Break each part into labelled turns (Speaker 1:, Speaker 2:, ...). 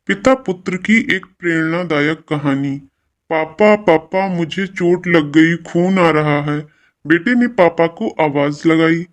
Speaker 1: पिता पुत्र की एक प्रेरणादायक कहानी। पापा पापा मुझे चोट लग गई, खून आ रहा है। बेटे ने पापा को आवाज लगाई।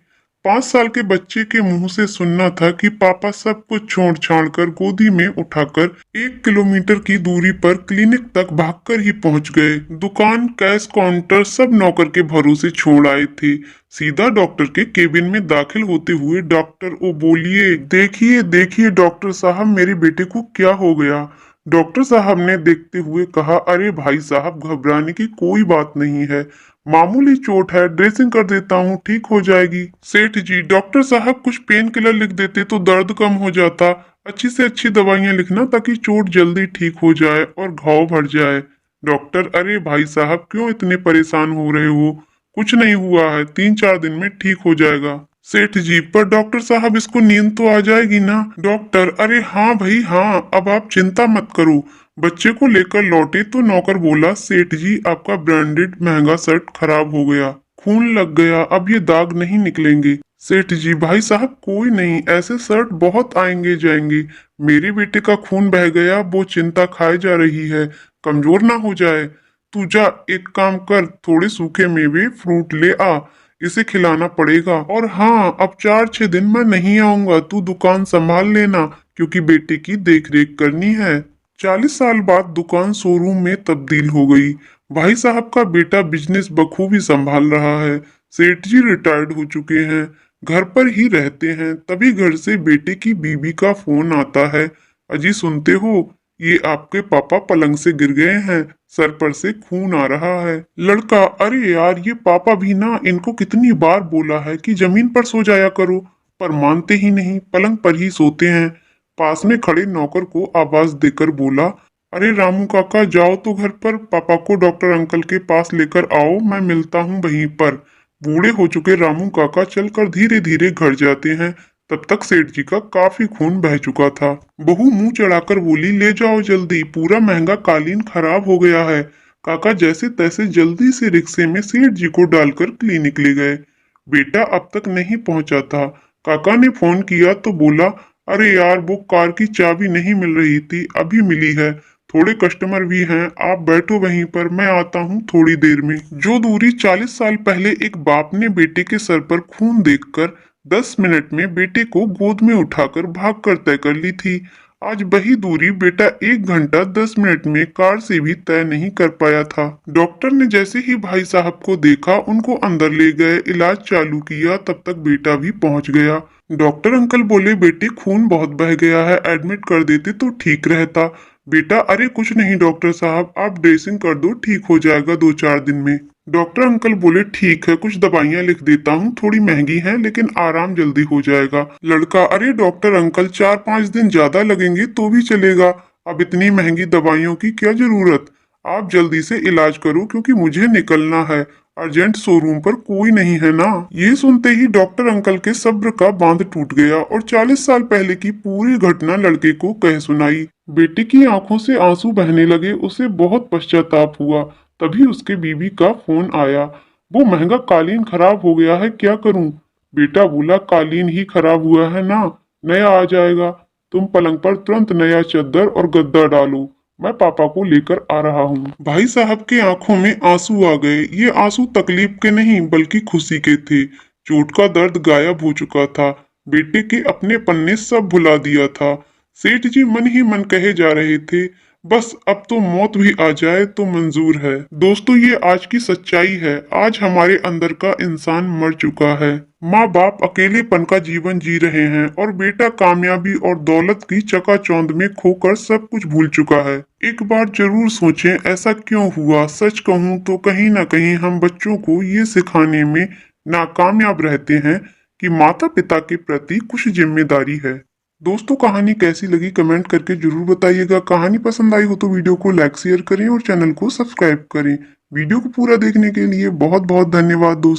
Speaker 1: 5 साल के बच्चे के मुंह से सुनना था कि पापा सब कुछ छोड़ छाड़ कर गोदी में उठाकर 1 किलोमीटर की दूरी पर क्लिनिक तक भागकर ही पहुंच गए। दुकान, कैश काउंटर सब नौकर के भरोसे छोड़ आए थे। सीधा डॉक्टर के केबिन में दाखिल होते हुए डॉक्टर ओ बोलिए, देखिए देखिए डॉक्टर साहब, मेरे बेटे को क्या हो गया। डॉक्टर साहब ने देखते हुए कहा, अरे भाई साहब, घबराने की कोई बात नहीं है, मामूली चोट है, ड्रेसिंग कर देता हूँ, ठीक हो जाएगी। सेठ जी, डॉक्टर साहब कुछ पेन किलर लिख देते तो दर्द कम हो जाता। अच्छी से अच्छी दवाइयाँ लिखना ताकि चोट जल्दी ठीक हो जाए और घाव भर जाए। डॉक्टर, अरे भाई साहब, क्यों इतने परेशान हो रहे हो, कुछ नहीं हुआ है, 3-4 दिन में ठीक हो जाएगा। सेठ जी, पर डॉक्टर साहब इसको नींद तो आ जाएगी ना। डॉक्टर, अरे हाँ भाई हाँ, अब आप चिंता मत करो। बच्चे को लेकर लौटे तो नौकर बोला, सेठ जी आपका ब्रांडेड महंगा शर्ट खराब हो गया, खून लग गया, अब ये दाग नहीं निकलेंगे। सेठ जी, भाई साहब कोई नहीं, ऐसे शर्ट बहुत आएंगे जाएंगे। मेरे बेटे का खून बह गया, वो चिंता खाए जा रही है, कमजोर ना हो जाए। तू जा, एक काम कर, थोड़े सूखे मेवे फ्रूट ले आ, इसे खिलाना पड़ेगा। और हाँ, अब 4-6 दिन मैं नहीं आऊंगा, तू दुकान संभाल लेना क्योंकि बेटे की देख रेख करनी है। 40 साल बाद दुकान शोरूम में तब्दील हो गई। भाई साहब का बेटा बिजनेस बखूबी संभाल रहा है। सेठ जी रिटायर्ड हो चुके हैं, घर पर ही रहते हैं। तभी घर से बेटे की बीबी का फोन आता है, अजी सुनते हो, ये आपके पापा पलंग से गिर गए हैं, सर पर से खून आ रहा है। लड़का, अरे यार ये पापा भी ना, इनको कितनी बार बोला है कि जमीन पर सो जाया करो, पर मानते ही नहीं, पलंग पर ही सोते हैं। पास में खड़े नौकर को आवाज देकर बोला, अरे रामू काका, जाओ तो घर पर पापा को डॉक्टर अंकल के पास लेकर आओ, मैं मिलता हूँ वहीं पर। बूढ़े हो चुके रामू काका चलकर धीरे धीरे घर जाते हैं। तब तक सेठ जी का काफी खून बह चुका था। बहू मुंह चढ़ाकर बोली, ले जाओ जल्दी, पूरा महंगा कालीन खराब हो गया है। काका जैसे तैसे जल्दी से रिक्शे में सेठ जी को डालकर क्लिनिक ले गए। बेटा अब तक नहीं पहुंचा था। काका ने फोन किया तो बोला, अरे यार वो कार की चाबी नहीं मिल रही थी, अभी मिली है, थोड़े कस्टमर भी हैं, आप बैठो वहीं पर, मैं आता हूँ थोड़ी देर में। जो दूरी 40 साल पहले एक बाप ने बेटे के सर पर खून देखकर 10 मिनट में बेटे को गोद में उठाकर भागकर तय कर ली थी, आज वही दूरी बेटा 1 घंटा 10 मिनट में कार से भी तय नहीं कर पाया था। डॉक्टर ने जैसे ही भाई साहब को देखा उनको अंदर ले गए, इलाज चालू किया, तब तक बेटा भी पहुंच गया। डॉक्टर अंकल बोले, बेटे खून बहुत बह गया है, एडमिट कर देते तो ठीक रहता। बेटा, अरे कुछ नहीं डॉक्टर साहब, आप ड्रेसिंग कर दो, ठीक हो जाएगा 2-4 दिन में। डॉक्टर अंकल बोले, ठीक है, कुछ दवाइयाँ लिख देता हूँ, थोड़ी महंगी हैं लेकिन आराम जल्दी हो जाएगा। लड़का, अरे डॉक्टर अंकल, 4-5 दिन ज्यादा लगेंगे तो भी चलेगा, अब इतनी महंगी दवाइयों की क्या जरूरत, आप जल्दी से इलाज करो क्योंकि मुझे निकलना है, अर्जेंट शोरूम पर कोई नहीं है ना। ये सुनते ही डॉक्टर अंकल के सब्र का बांध टूट गया और 40 साल पहले की पूरी घटना लड़के को कह सुनाई। बेटे की आंखों से आंसू बहने लगे, उसे बहुत पश्चाताप हुआ। तभी उसके बीवी का फोन आया, वो महंगा कालीन खराब हो गया है, क्या करूं। बेटा बोला, कालीन ही खराब हुआ है ना, नया आ जाएगा, तुम पलंग पर तुरंत नया चादर और गद्दा डालो, मैं पापा को लेकर आ रहा हूँ। भाई साहब के आंखों में आंसू आ गए। ये आंसू तकलीफ के नहीं बल्कि खुशी के थे। चोट का दर्द गायब हो चुका था, बेटे के अपने पन्ने सब भुला दिया था। सेठ जी मन ही मन कहे जा रहे थे, बस अब तो मौत भी आ जाए तो मंजूर है। दोस्तों, ये आज की सच्चाई है, आज हमारे अंदर का इंसान मर चुका है। माँ बाप अकेलेपन का जीवन जी रहे हैं और बेटा कामयाबी और दौलत की चकाचौंध में खोकर सब कुछ भूल चुका है। एक बार जरूर सोचें, ऐसा क्यों हुआ। सच कहूँ तो कहीं ना कहीं हम बच्चों को ये सिखाने में नाकामयाब रहते हैं कि माता पिता के प्रति कुछ जिम्मेदारी है। दोस्तों, कहानी कैसी लगी कमेंट करके जरूर बताइएगा। कहानी पसंद आई हो तो वीडियो को लाइक शेयर करें और चैनल को सब्सक्राइब करें। वीडियो को पूरा देखने के लिए बहुत बहुत धन्यवाद दोस्तों।